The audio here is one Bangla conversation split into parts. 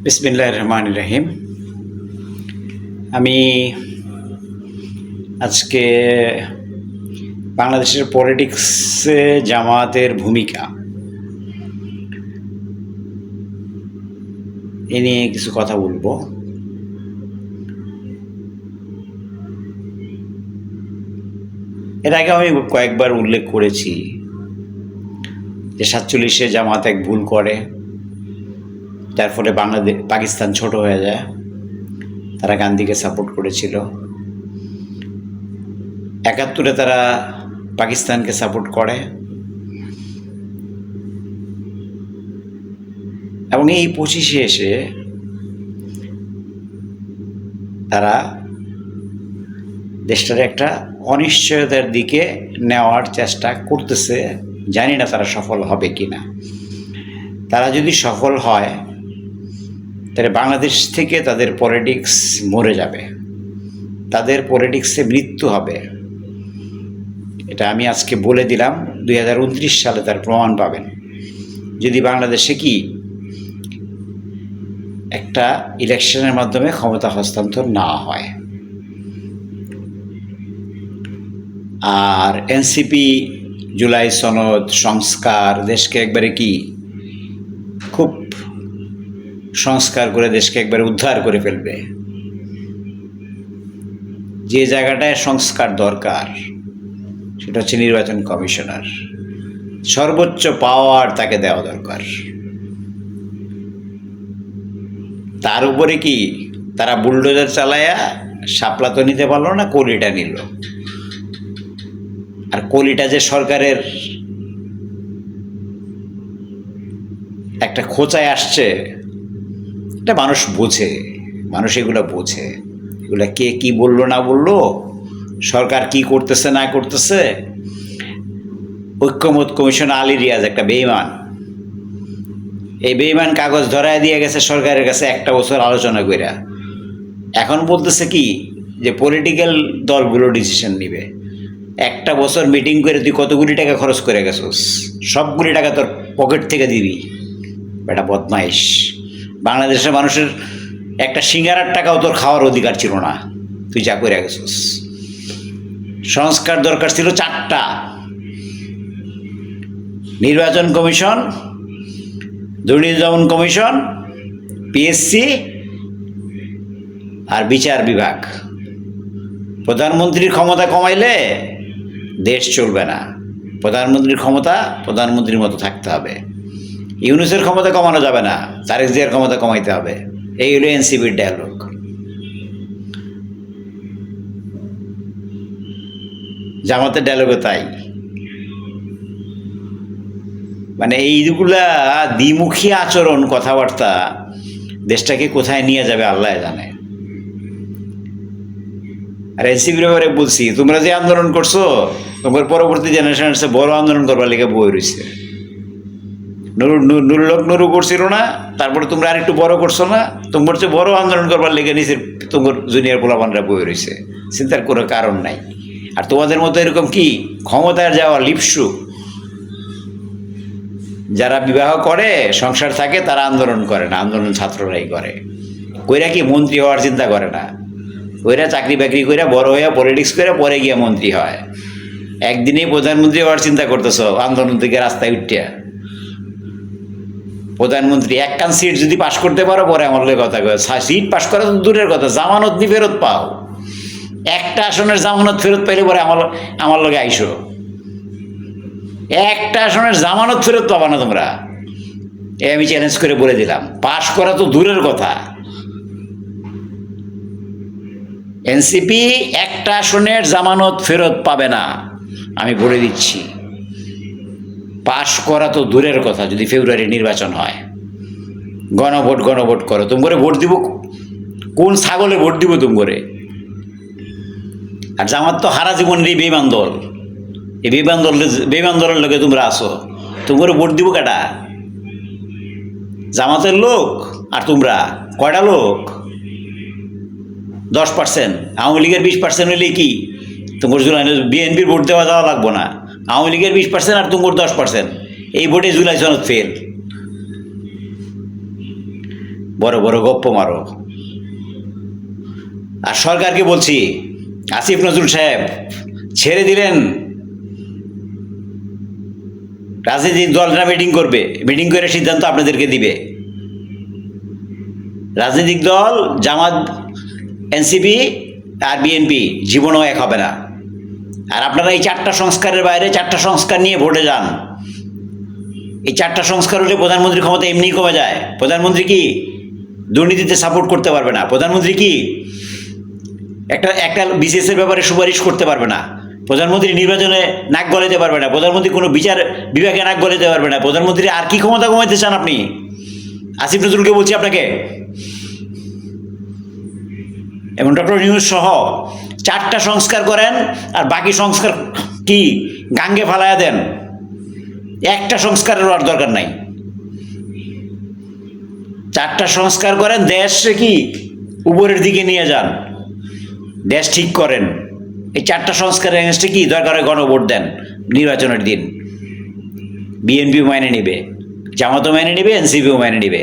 বিসমিল্লাহির রহমানির রহিম। আমি আজকে বাংলাদেশের পলিটিক্সে জামায়াতের ভূমিকা এ নিয়ে কিছু কথা বলবো। এর আগে আমি কয়েকবার উল্লেখ করেছি যে 47-এ জামায়াত এক ভুল করে, যার ফলে পাকিস্তান ছোট হয়ে যায়। তারা গান্ধীকে সাপোর্ট করেছিল। 71-এ তারা পাকিস্তানকে সাপোর্ট করে এবং এই 25-এ এসে তারা দেশটার একটা অনিশ্চয়তার দিকে নেওয়ার চেষ্টা করতেছে। জানি না তারা সফল হবে কি না। তারা যদি সফল হয় তাহলে বাংলাদেশ থেকে তাদের পলিটিক্স মরে যাবে, তাদের পলিটিক্সে মৃত্যু হবে। এটা আমি আজকে বলে দিলাম। 2029 সালে তার প্রমাণ পাবেন যদি বাংলাদেশে কি একটা ইলেকশনের মাধ্যমে ক্ষমতা হস্তান্তর না হয়। আর এনসিপি, জুলাই সনদ, সংস্কার, দেশকে একবারে কি খুব সংস্কার করে দেশকে একবারে উদ্ধার করে ফেলবে। যে জায়গাটায় সংস্কার দরকার সেটা হচ্ছে নির্বাচন কমিশনার। সর্বোচ্চ পাওয়ার তাকে দেওয়া দরকার। তার উপরে কি তারা বুলডোজার চালায়া শাপলা তো নিতে পারলো না, কলিটা নিল। আর কলিটা যে সরকারের একটা খোঁচায় আসছে, এটা মানুষ বোঝে, মানুষ এগুলো বোঝে। এগুলা কে কি বললো না বললো, সরকার কি করতেছে না করতেছে। ঐক্যমত কমিশন আলী রিয়াজ একটা বেঈমান। এই বেঈমান কাগজ ধরায় দিয়ে গেছে সরকারের কাছে একটা বছর আলোচনা কইরা। এখন বলতেছে কি যে পলিটিক্যাল দলগুলো ডিসিশন নিবে। একটা বছর মিটিং করে তুই কতগুলি টাকা খরচ করে গেছিস, সবগুলি টাকা তোর পকেট থেকে দিবি। এটা বদমাইশ। বাংলাদেশের মানুষের একটা সিঙ্গারার টাকাও তোর খাওয়ার অধিকার ছিল না, তুই যা করে গেছিস। সংস্কার দরকার ছিল 4টা: নির্বাচন কমিশন, দুর্নীতি দমন কমিশন, পিএসসি আর বিচার বিভাগ। প্রধানমন্ত্রীর ক্ষমতা কমাইলে দেশ চলবে না। প্রধানমন্ত্রীর ক্ষমতা প্রধানমন্ত্রীর মতো থাকতে হবে। ইউনূসের ক্ষমতা কমানো যাবে না, তারেক জিয়ার ক্ষমতা কমাইতে হবে। এই হলো এনসিপির ডায়ালগ। জামাতের ডায়ালগও তাই। মানে এইগুলা দ্বিমুখী আচরণ, কথাবার্তা দেশটাকে কোথায় নিয়ে যাবে আল্লাহ জানে। আর এনসিপির ব্যাপারে বলছি, তোমরা যে আন্দোলন করছো, তোমার পরবর্তী জেনারেশন এসে বড় আন্দোলন করবার লেগে বই রয়েছে। নুরুল নুরু করছিল না, তারপরে তোমরা আর একটু বড় করছো না, তোমার চেয়ে বড় আন্দোলন করবার লেগে নিচের তোমার জুনিয়র পোলাপানরা বই রয়েছে। চিন্তার কোনো কারণ নাই। আর তোমাদের মতো এরকম কি ক্ষমতায় যাওয়া লিপসু যারা বিবাহ করে, সংসার থাকে, তারা আন্দোলন করে না। আন্দোলন ছাত্ররাই করে। কইরা কি মন্ত্রী হওয়ার চিন্তা করে না। কইরা চাকরি বাকরি কইরা বড় হইয়া পলিটিক্স করে পরে গিয়া মন্ত্রী হয়। একদিনেই প্রধানমন্ত্রী হওয়ার চিন্তা করতেছ আন্দোলন থেকে রাস্তায় উঠিয়া। প্রধানমন্ত্রী একখান সিট যদি পাশ করতে পারো পরে আমার লোক কথা কয়। সিট পাশ করা তো দূরের কথা, জামানত নি ফেরত পাও। একটা আসনের জামানত ফেরত পাইলে পরে আমার লোকে আইসো। একটা আসনের জামানত ফেরত পাবা না তোমরা, এ আমি চ্যালেঞ্জ করে বলে দিলাম। পাশ করা তো দূরের কথা। এনসিপি একটা আসনের জামানত ফেরত পাবে না, আমি বলে দিচ্ছি। পাশ করা তো দূরের কথা, যদি ফেব্রুয়ারি নির্বাচন হয়। গণভোট করো। তুমি করে ভোট দিব, কোন ছাগলে ভোট দিব তুমি করে? আর জামাত তো হারা জীবনের এই বেঈমান দল। এই বেঈমান দলের লোকে তোমরা আসো, তুমি করে ভোট দিব কেটা? জামাতের লোক আর তোমরা কয়টা লোক? 10%। আওয়ামী লীগের 20% হইলে কি তোমার জুলাই? বিএনপির ভোট দেওয়া লাগবো না। আওয়ামী লীগের 20% আর তোমার 10%, এই ভোটে জুলাই সনদ ফেল। বড় বড় গপ্প মারো। আর সরকারকে বলছি, আসিফ নজরুল সাহেব ছেড়ে দিলেন, রাজনৈতিক দলরা মিটিং করবে, মিটিং করে সিদ্ধান্ত আপনাদেরকে দিবে। রাজনৈতিক দল জামাত, এনসিপি আর বিএনপি জীবনও এক হবে না। আর আপনারা এই 4টা সংস্কারের বাইরে 4টা সংস্কার নিয়ে ভোটে যান। এই 4টা সংস্কার হলে প্রধানমন্ত্রীর ক্ষমতা এমনি কমে যায়। প্রধানমন্ত্রী কি দুর্নীতিতে সাপোর্ট করতে পারবে না? প্রধানমন্ত্রী কি একটা বিসিএসের ব্যাপারে সুপারিশ করতে পারবে না? প্রধানমন্ত্রী নির্বাচনে নাক গলাতে পারবে না? প্রধানমন্ত্রী কোনো বিচার বিভাগে নাক গলাতে পারবে না? প্রধানমন্ত্রী আর কি ক্ষমতা কমাইতে চান আপনি? আসিফ নজরুলকে বলছি আপনাকে এবং ডক্টর ইউনূস সহ 4টা সংস্কার করেন, আর বাকি সংস্কার কি গাঙ্গে ফালাইয়া দেন। একটা সংস্কারের আর দরকার নাই। 4টা সংস্কার করেন, দেশে কি উপরের দিকে নিয়ে যান, দেশ ঠিক করেন। এই 4টা সংস্কারের এগেনস্টে কি দরকার হয় গণভোট দেন নির্বাচনের দিন। বিএনপিও মেনে নেবে, জামাতও মেনে নেবে, এনসিপিও মেনে নেবে।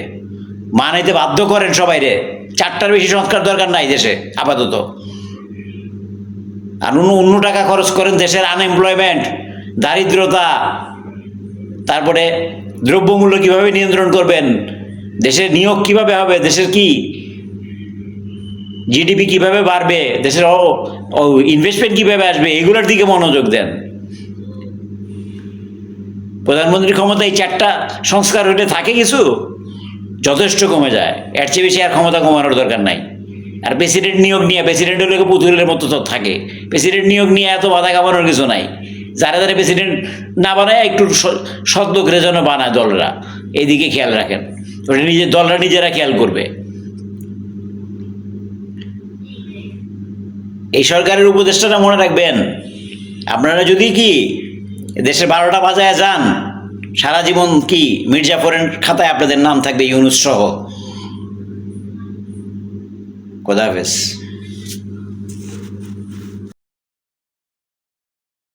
মানাইতে বাধ্য করেন সবাই রে। 4টার বেশি সংস্কার দরকার নাই দেশে আপাতত। আর অন্য টাকা খরচ করেন দেশের আনএমপ্লয়মেন্ট, দারিদ্রতা, তারপরে দ্রব্যমূল্য কীভাবে নিয়ন্ত্রণ করবেন, দেশের নিয়োগ কিভাবে হবে, দেশের কি জিডিপি কিভাবে বাড়বে, দেশের ইনভেস্টমেন্ট কিভাবে আসবে, এগুলোর দিকে মনোযোগ দেন। প্রধানমন্ত্রীর ক্ষমতা এই 4টা সংস্কার হলে থাকে কিছু, যথেষ্ট কমে যায়। এর চেয়ে বেশি আর ক্ষমতা কমানোর দরকার নাই। আর প্রেসিডেন্ট নিয়োগ নিয়ে, প্রেসিডেন্ট হলে পুতুলের মতো তো থাকে, প্রেসিডেন্ট নিয়োগ নিয়ে এত বাধা কামানোর কিছু নাই। যারা যারা প্রেসিডেন্ট না বানায় একটু সদ্য করে যেন বানায় দলরা, এইদিকে খেয়াল রাখেন। ওটা নিজের দলরা নিজেরা খেয়াল করবে। এই সরকারের উপদেষ্টাটা মনে রাখবেন, আপনারা যদি কি দেশের 12টা বাজায় যান, সারা জীবন কি মির্জাফরের খাতায় আপনাদের নাম থাকবে, ইউনূস সহ। খোদা হাফেজ।